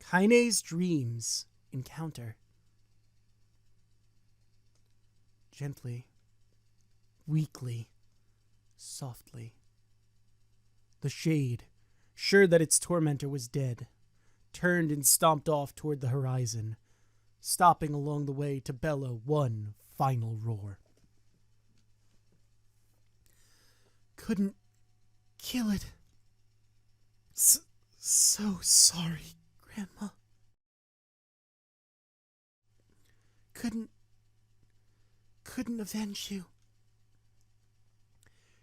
Kainé's dreams encounter. Gently, weakly, softly. The shade, sure that its tormentor was dead, turned and stomped off toward the horizon, stopping along the way to bellow one final roar. Couldn't kill it. So sorry, Grandma. Couldn't avenge you.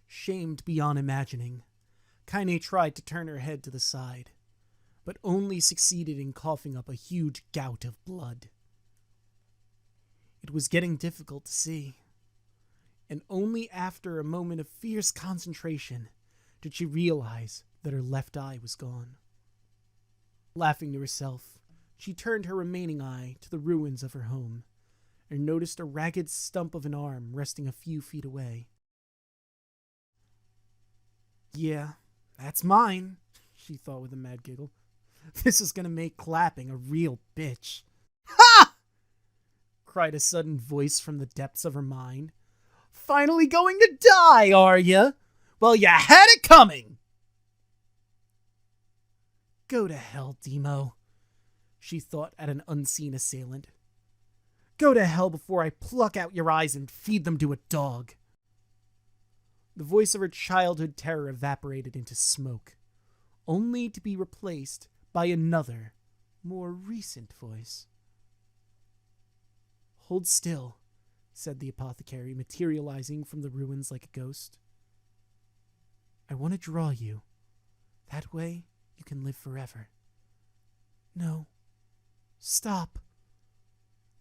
Shamed beyond imagining, Kainé tried to turn her head to the side, but only succeeded in coughing up a huge gout of blood. It was getting difficult to see, and only after a moment of fierce concentration did she realize that her left eye was gone. Laughing to herself, she turned her remaining eye to the ruins of her home, and noticed a ragged stump of an arm resting a few feet away. Yeah, that's mine, she thought with a mad giggle. This is gonna make clapping a real bitch. Ha! Cried a sudden voice from the depths of her mind. Finally going to die, are ya? Well, you had it coming! Go to hell, Demo, she thought at an unseen assailant. Go to hell before I pluck out your eyes and feed them to a dog. The voice of her childhood terror evaporated into smoke, only to be replaced by another, more recent voice. Hold still, said the apothecary, materializing from the ruins like a ghost. I want to draw you. That way you can live forever. No. Stop.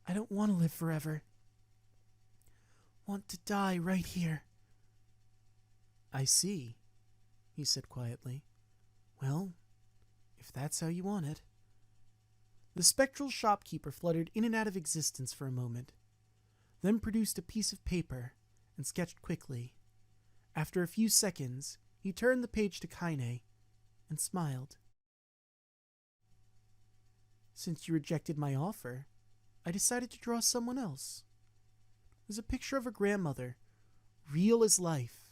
I don't want to live forever. Want to die right here. I see, he said quietly. Well, if that's how you want it. The spectral shopkeeper fluttered in and out of existence for a moment, then produced a piece of paper and sketched quickly. After a few seconds, he turned the page to Kainé and smiled. Since you rejected my offer, I decided to draw someone else. It was a picture of her grandmother, real as life.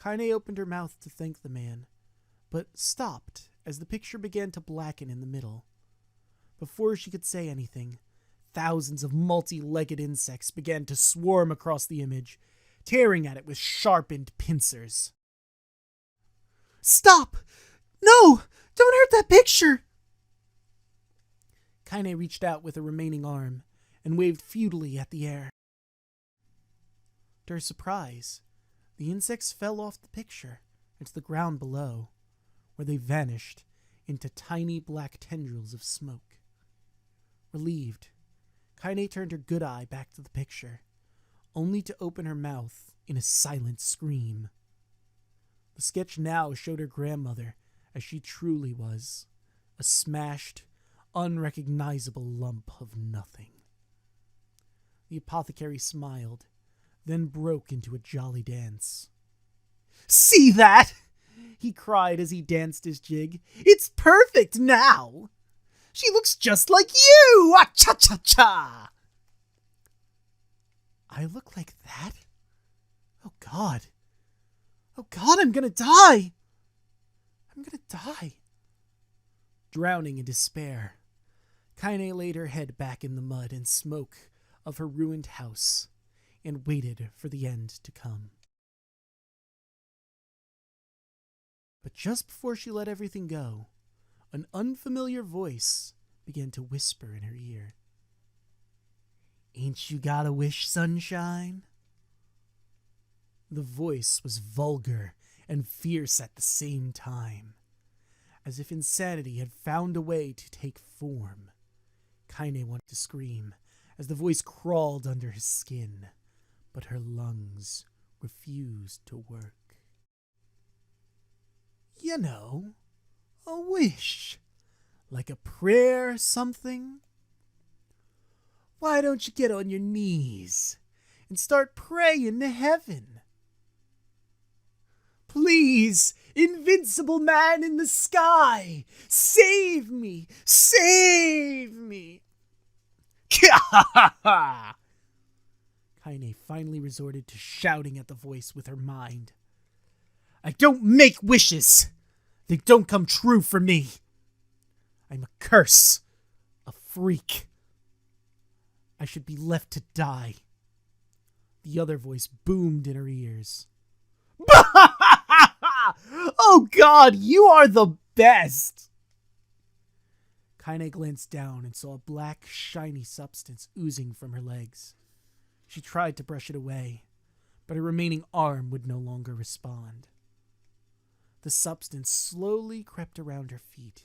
Kainé opened her mouth to thank the man, but stopped as the picture began to blacken in the middle. Before she could say anything, thousands of multi-legged insects began to swarm across the image, tearing at it with sharpened pincers. Stop! No! Don't hurt that picture! Kainé reached out with her remaining arm and waved futilely at the air. To her surprise, the insects fell off the picture into the ground below, where they vanished into tiny black tendrils of smoke. Relieved, Kainé turned her good eye back to the picture, only to open her mouth in a silent scream. The sketch now showed her grandmother as she truly was, a smashed, unrecognizable lump of nothing. The apothecary smiled, then broke into a jolly dance. See that? He cried as he danced his jig. It's perfect now! She looks just like you! Ah-cha-cha-cha! I look like that? Oh God, I'm gonna die! I'm gonna die. Drowning in despair, Kainé laid her head back in the mud and smoke of her ruined house and waited for the end to come. But just before she let everything go, an unfamiliar voice began to whisper in her ear. Ain't you got a wish, sunshine? The voice was vulgar and fierce at the same time, as if insanity had found a way to take form. Kainé wanted to scream as the voice crawled under his skin, but her lungs refused to work. You know, a wish, like a prayer or something. Why don't you get on your knees and start praying to heaven? Please, invincible man in the sky, save me! Save me! Kainé finally resorted to shouting at the voice with her mind. I don't make wishes! They don't come true for me! I'm a curse! A freak! I should be left to die. The other voice boomed in her ears. Oh God, you are the best! Kainé glanced down and saw a black, shiny substance oozing from her legs. She tried to brush it away, but her remaining arm would no longer respond. The substance slowly crept around her feet,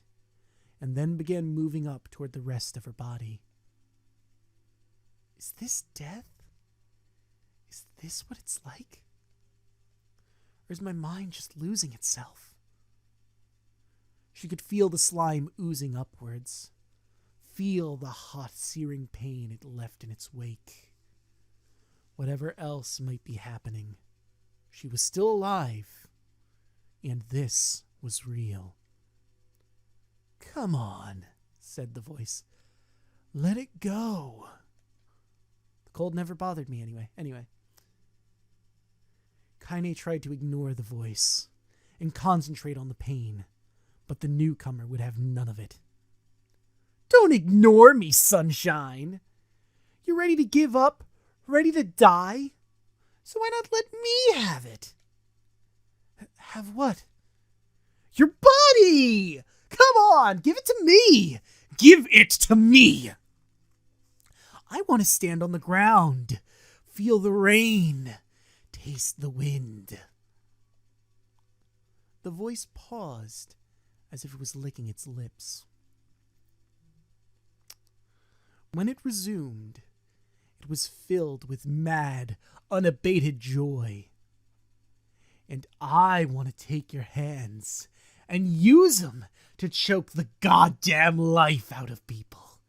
and then began moving up toward the rest of her body. Is this death? Is this what it's like? Or is my mind just losing itself? She could feel the slime oozing upwards, feel the hot, searing pain it left in its wake. Whatever else might be happening, she was still alive, and this was real. Come on, said the voice. Let it go. The cold never bothered me anyway. Kainé tried to ignore the voice and concentrate on the pain, but the newcomer would have none of it. Don't ignore me, sunshine. You're ready to give up? Ready to die? So why not let me have it? Have what? Your body! Come on, give it to me! Give it to me! I want to stand on the ground, feel the rain, taste the wind. The voice paused, as if it was licking its lips. When it resumed, it was filled with mad, unabated joy. And I want to take your hands and use them to choke the goddamn life out of people.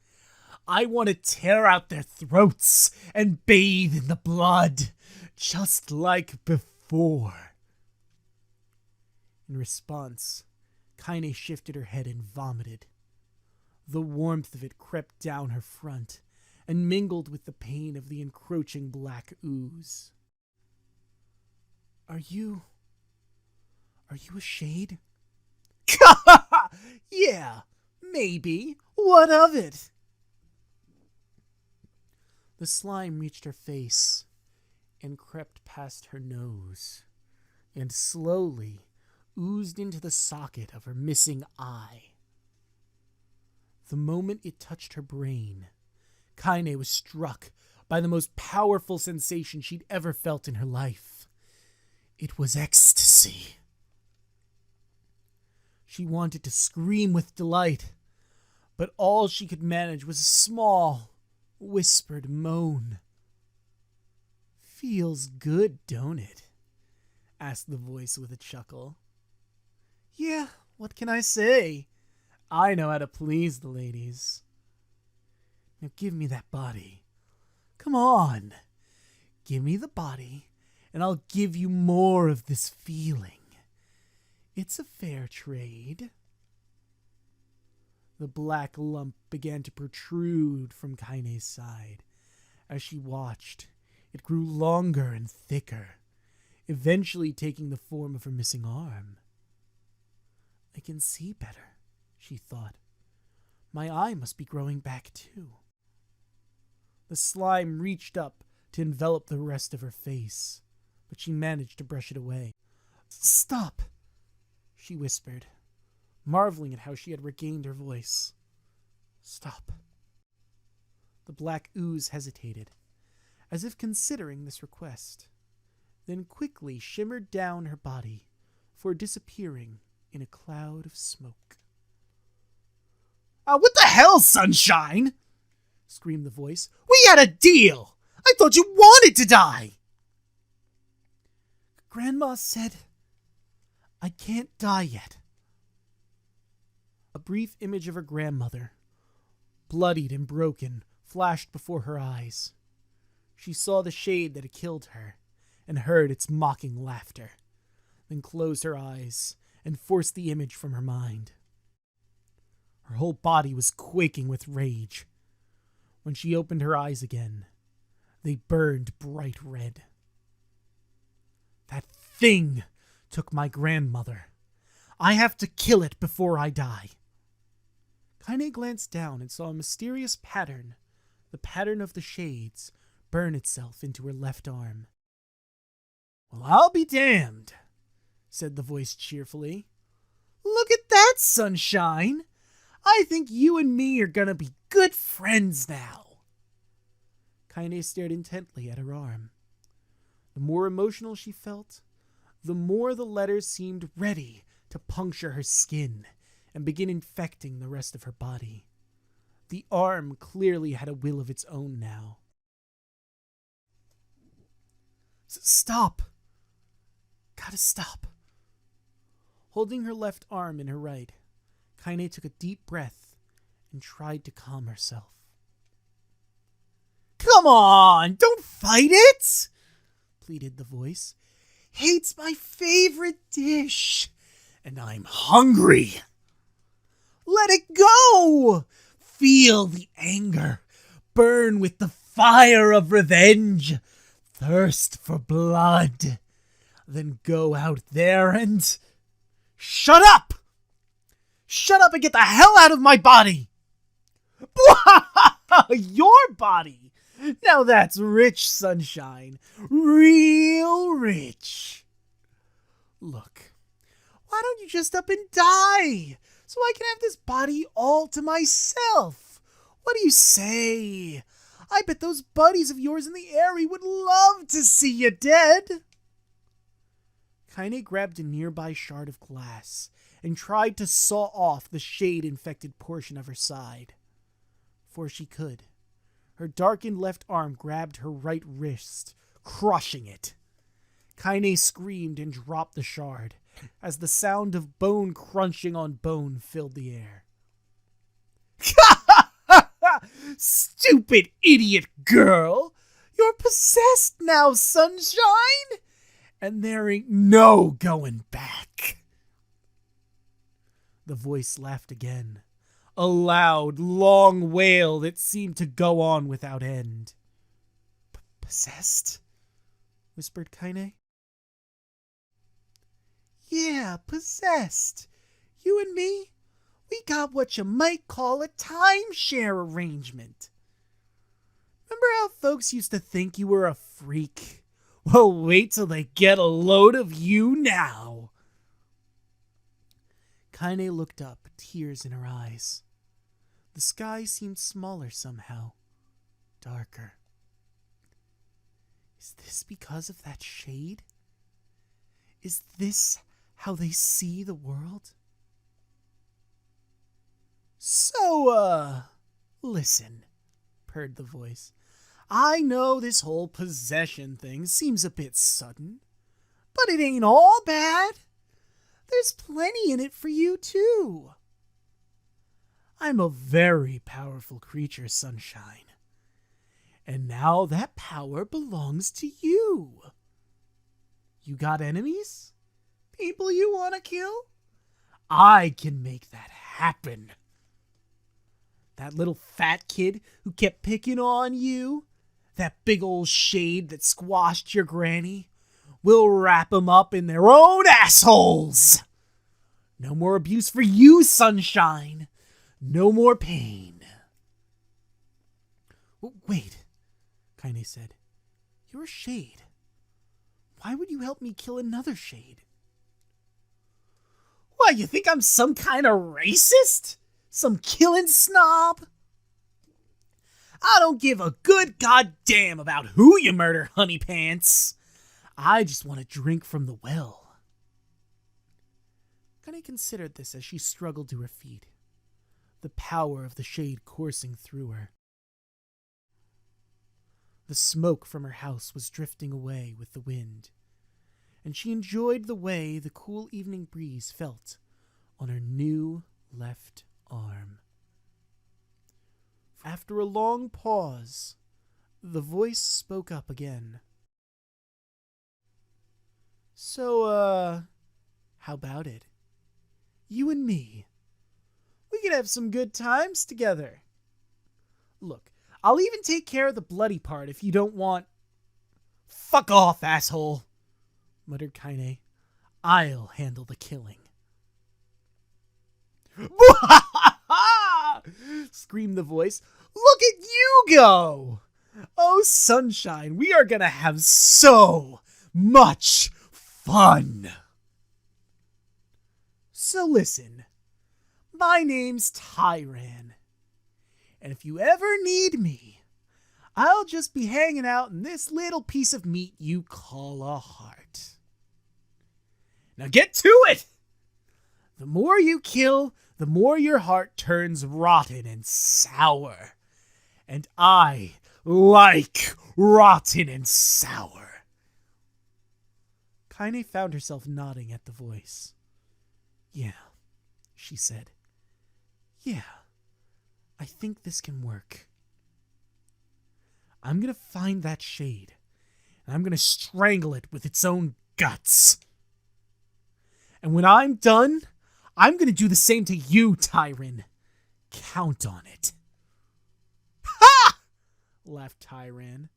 I want to tear out their throats and bathe in the blood, just like before. In response, Kainé shifted her head and vomited. The warmth of it crept down her front and mingled with the pain of the encroaching black ooze. Are you a shade? Yeah, maybe. What of it? The slime reached her face and crept past her nose and slowly oozed into the socket of her missing eye. The moment it touched her brain, Kainé was struck by the most powerful sensation she'd ever felt in her life. It was ecstasy. She wanted to scream with delight, but all she could manage was a small, whispered moan. Feels good, don't it? Asked the voice with a chuckle. Yeah, what can I say? I know how to please the ladies. Now give me that body. Come on. Give me the body, and I'll give you more of this feeling. It's a fair trade. The black lump began to protrude from Kainé's side. As she watched, it grew longer and thicker, eventually taking the form of her missing arm. I can see better, she thought. My eye must be growing back too. The slime reached up to envelop the rest of her face, but she managed to brush it away. Stop, she whispered, marveling at how she had regained her voice. Stop. The black ooze hesitated, as if considering this request, then quickly shimmered down her body before disappearing in a cloud of smoke. What the hell, sunshine? Screamed the voice. We had a deal! I thought you wanted to die! Grandma said, I can't die yet. A brief image of her grandmother, bloodied and broken, flashed before her eyes. She saw the shade that had killed her and heard its mocking laughter. then closed her eyes and forced the image from her mind. Her whole body was quaking with rage. When she opened her eyes again, they burned bright red. That thing took my grandmother. I have to kill it before I die. Kainé glanced down and saw a mysterious pattern, the pattern of the shades, burn itself into her left arm. "Well, I'll be damned," said the voice cheerfully. "Look at that, sunshine! I think you and me are gonna be good friends now." Kainé stared intently at her arm. The more emotional she felt, the more the letters seemed ready to puncture her skin and begin infecting the rest of her body. The arm clearly had a will of its own now. "Stop! Gotta stop." Holding her left arm in her right, Kainé took a deep breath and tried to calm herself. "Come on, don't fight it!" pleaded the voice. "Hate's my favorite dish, and I'm hungry. Let it go! Feel the anger, burn with the fire of revenge, thirst for blood. Then go out there and... Shut up! Shut up and get the hell out of my body!" "Your body? Now that's rich, sunshine. Real rich. Look, why don't you just up and die, so I can have this body all to myself? What do you say? I bet those buddies of yours in the Airy would love to see you dead." Kainé grabbed a nearby shard of glass and tried to saw off the shade-infected portion of her side. Before she could, her darkened left arm grabbed her right wrist, crushing it. Kainé screamed and dropped the shard as the sound of bone crunching on bone filled the air. "Stupid idiot girl! You're possessed now, sunshine! And there ain't no going back." The voice laughed again, a loud, long wail that seemed to go on without end. "Possessed?" whispered Kainé. "Yeah, possessed. You and me, we got what you might call a timeshare arrangement. Remember how folks used to think you were a freak? Well, wait till they get a load of you now." Kainé looked up, tears in her eyes. The sky seemed smaller somehow, darker. Is this because of that shade? Is this how they see the world? "So, listen," purred the voice. "I know this whole possession thing seems a bit sudden, but it ain't all bad. There's plenty in it for you, too. I'm a very powerful creature, sunshine. And now that power belongs to you. You got enemies? People you want to kill? I can make that happen. That little fat kid who kept picking on you? That big old shade that squashed your granny? We'll wrap 'em up in their own assholes. No more abuse for you, sunshine. No more pain." "Wait," Kainé said. "You're a shade. Why would you help me kill another shade?" "What, you think I'm some kind of racist? Some killing snob? I don't give a good goddamn about who you murder, honey pants. I just want to drink from the well." Kainé considered this as she struggled to her feet, the power of the shade coursing through her. The smoke from her house was drifting away with the wind, and she enjoyed the way the cool evening breeze felt on her new left arm. After a long pause, the voice spoke up again. "So, How about it? You and me. We could have some good times together. Look, I'll even take care of the bloody part if you don't want... Fuck off, asshole, muttered Kainé. I'll handle the killing. Screamed the voice. Look at you go! Oh, sunshine, we are gonna have so much fun. So listen, my name's Tyran, and if you ever need me, I'll just be hanging out in this little piece of meat you call a heart. Now get to it! The more you kill, the more your heart turns rotten and sour. And I like rotten and sour. Kainé found herself nodding at the voice. Yeah, she said. Yeah, I think this can work. I'm gonna find that shade, and I'm gonna strangle it with its own guts. And when I'm done, I'm gonna do the same to you, Tyran. Count on it. Ha! Laughed Tyran.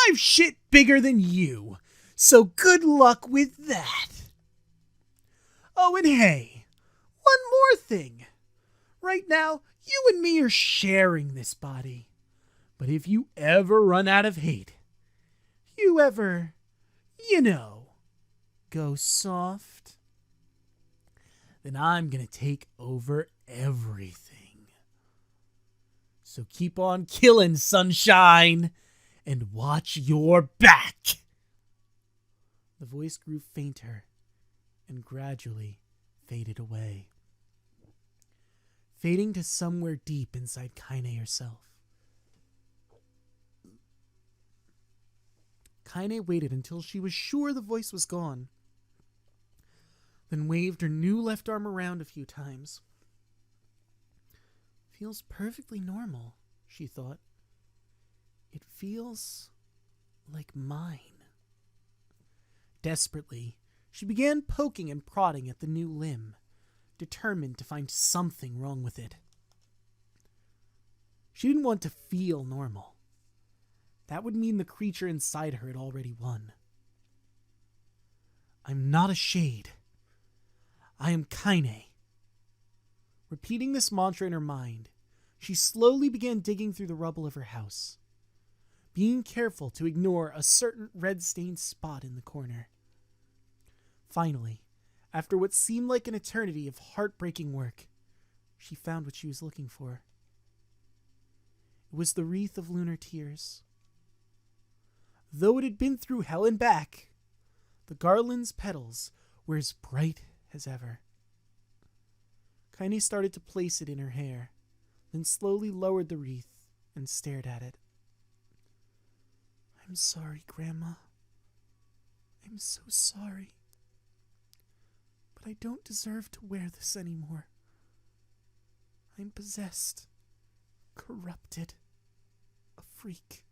I've shit bigger than you, so good luck with that. Oh, and hey, one more thing. Right now, you and me are sharing this body. But if you ever run out of hate, you ever, go soft, then I'm gonna take over everything. So keep on killing, sunshine, and watch your back. The voice grew fainter and gradually faded away, fading to somewhere deep inside Kainé herself. Kainé waited until she was sure the voice was gone, then waved her new left arm around a few times. Feels perfectly normal, she thought. It feels like mine. Desperately, she began poking and prodding at the new limb, determined to find something wrong with it. She didn't want to feel normal. That would mean the creature inside her had already won. I'm not a shade. I am Kainé. Repeating this mantra in her mind, she slowly began digging through the rubble of her house, being careful to ignore a certain red-stained spot in the corner. Finally, after what seemed like an eternity of heartbreaking work, she found what she was looking for. It was the wreath of lunar tears. Though it had been through hell and back, the garland's petals were as bright as ever. Kainé started to place it in her hair, then slowly lowered the wreath and stared at it. I'm sorry, Grandma. I'm so sorry. But I don't deserve to wear this anymore. I'm possessed, corrupted, a freak.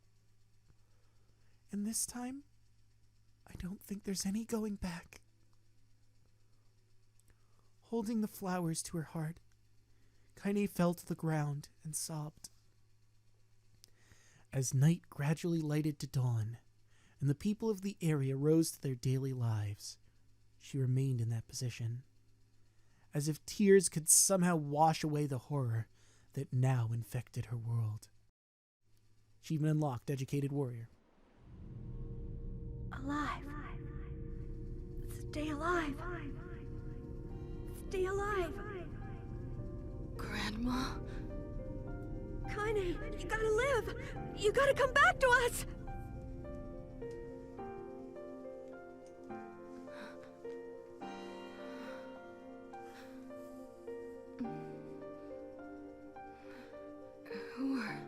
And this time, I don't think there's any going back. Holding the flowers to her heart, Kainé fell to the ground and sobbed. As night gradually lighted to dawn, and the people of the area rose to their daily lives, she remained in that position, as if tears could somehow wash away the horror that now infected her world. Achievement unlocked, Educated Warrior. Alive. Stay alive. Stay alive. Grandma? Kainé, you gotta live. You gotta come back to us. Who are...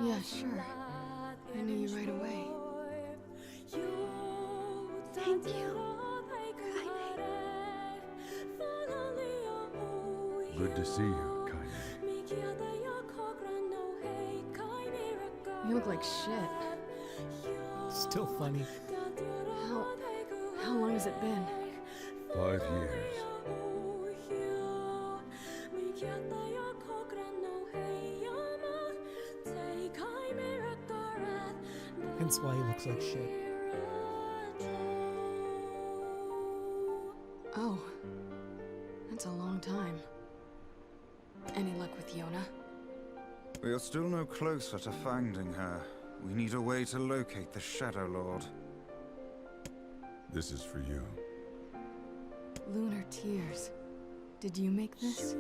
Yeah, sure. I knew you right away. Thank you. Kainé. Good to see you, Kainé. You look like shit. Still funny. How long has it been? 5 years. Hence why he looks like shit. Oh. That's a long time. Any luck with Yona? We are still no closer to finding her. We need a way to locate the Shadow Lord. This is for you. Lunar Tears. Did you make this?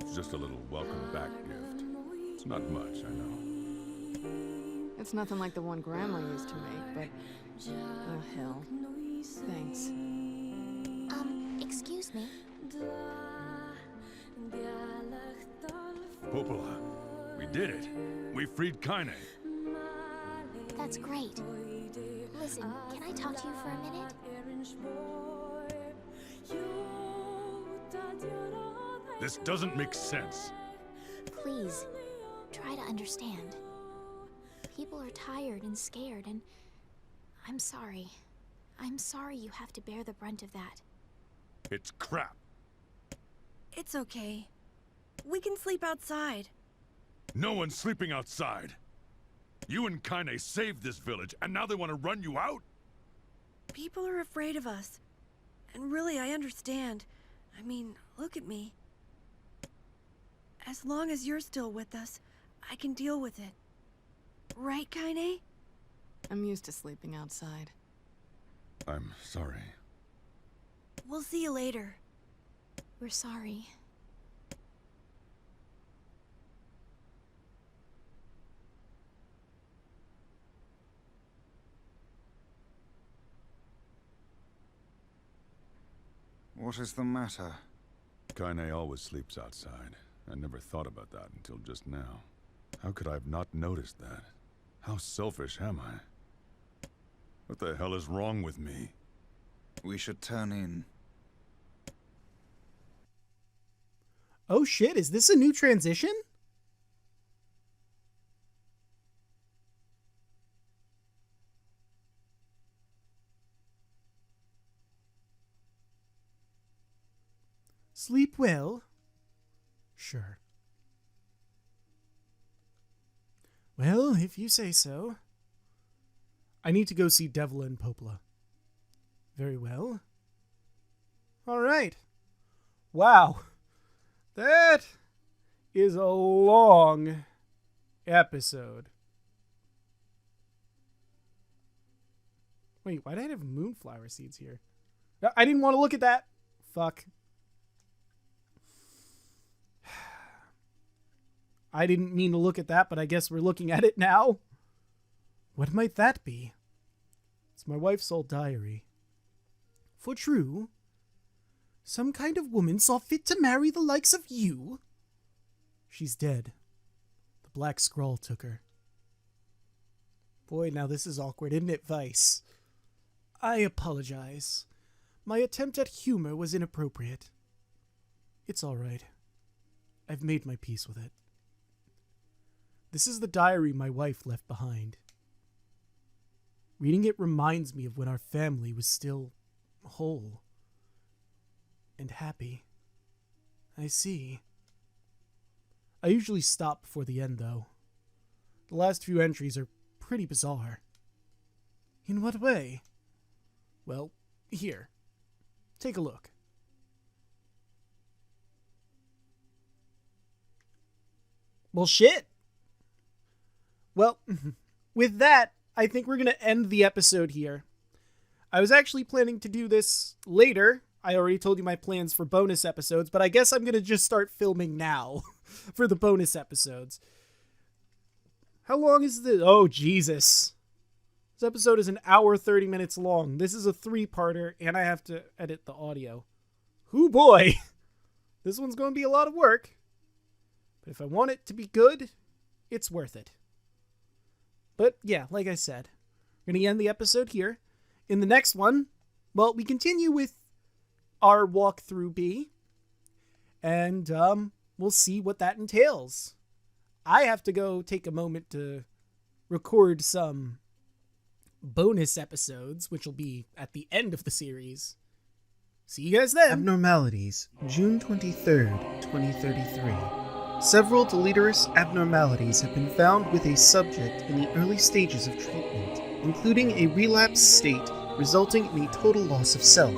It's just a little welcome back gift. It's not much, I know. It's nothing like the one Grandma used to make, but... oh, hell. Thanks. Excuse me. Popola, we did it. We freed Kainé. That's great. Listen, can I talk to you for a minute? This doesn't make sense. Please, try to understand. People are tired and scared, and I'm sorry. I'm sorry you have to bear the brunt of that. It's crap. It's okay. We can sleep outside. No one's sleeping outside. You and Kainé saved this village, and now they want to run you out? People are afraid of us. And really, I understand. I mean, look at me. As long as you're still with us, I can deal with it. Right, Kainé? I'm used to sleeping outside. I'm sorry. We'll see you later. We're sorry. What is the matter? Kainé always sleeps outside. I never thought about that until just now. How could I have not noticed that? How selfish am I? What the hell is wrong with me? We should turn in. Oh shit, is this a new transition? Sleep well? Sure. Well, if you say so. I need to go see Devla and Popola. Very well. All right. Wow. That is a long episode. Wait, why did I have moonflower seeds here? I didn't want to look at that. Fuck. I didn't mean to look at that, but I guess we're looking at it now. What might that be? It's my wife's old diary. For true, some kind of woman saw fit to marry the likes of you. She's dead. The black scroll took her. Boy, now this is awkward, isn't it, Vice? I apologize. My attempt at humor was inappropriate. It's all right. I've made my peace with it. This is the diary my wife left behind. Reading it reminds me of when our family was still whole and happy. I see. I usually stop before the end, though. The last few entries are pretty bizarre. In what way? Well, here. Take a look. Well, shit. Well, with that, I think we're going to end the episode here. I was actually planning to do this later. I already told you my plans for bonus episodes, but I guess I'm going to just start filming now for the bonus episodes. How long is this? Oh, Jesus. This episode is an hour, 30 minutes long. This is a 3-parter, and I have to edit the audio. Hoo boy. This one's going to be a lot of work. But if I want it to be good, it's worth it. But yeah, like I said, we're going to end the episode here. In the next one, well, we continue with our walk through B, and we'll see what that entails. I have to go take a moment to record some bonus episodes, which will be at the end of the series. See you guys then! Abnormalities, June 23rd, 2033. Several deleterious abnormalities have been found with a subject in the early stages of treatment, including a relapsed state resulting in a total loss of self.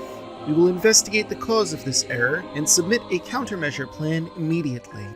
We will investigate the cause of this error and submit a countermeasure plan immediately.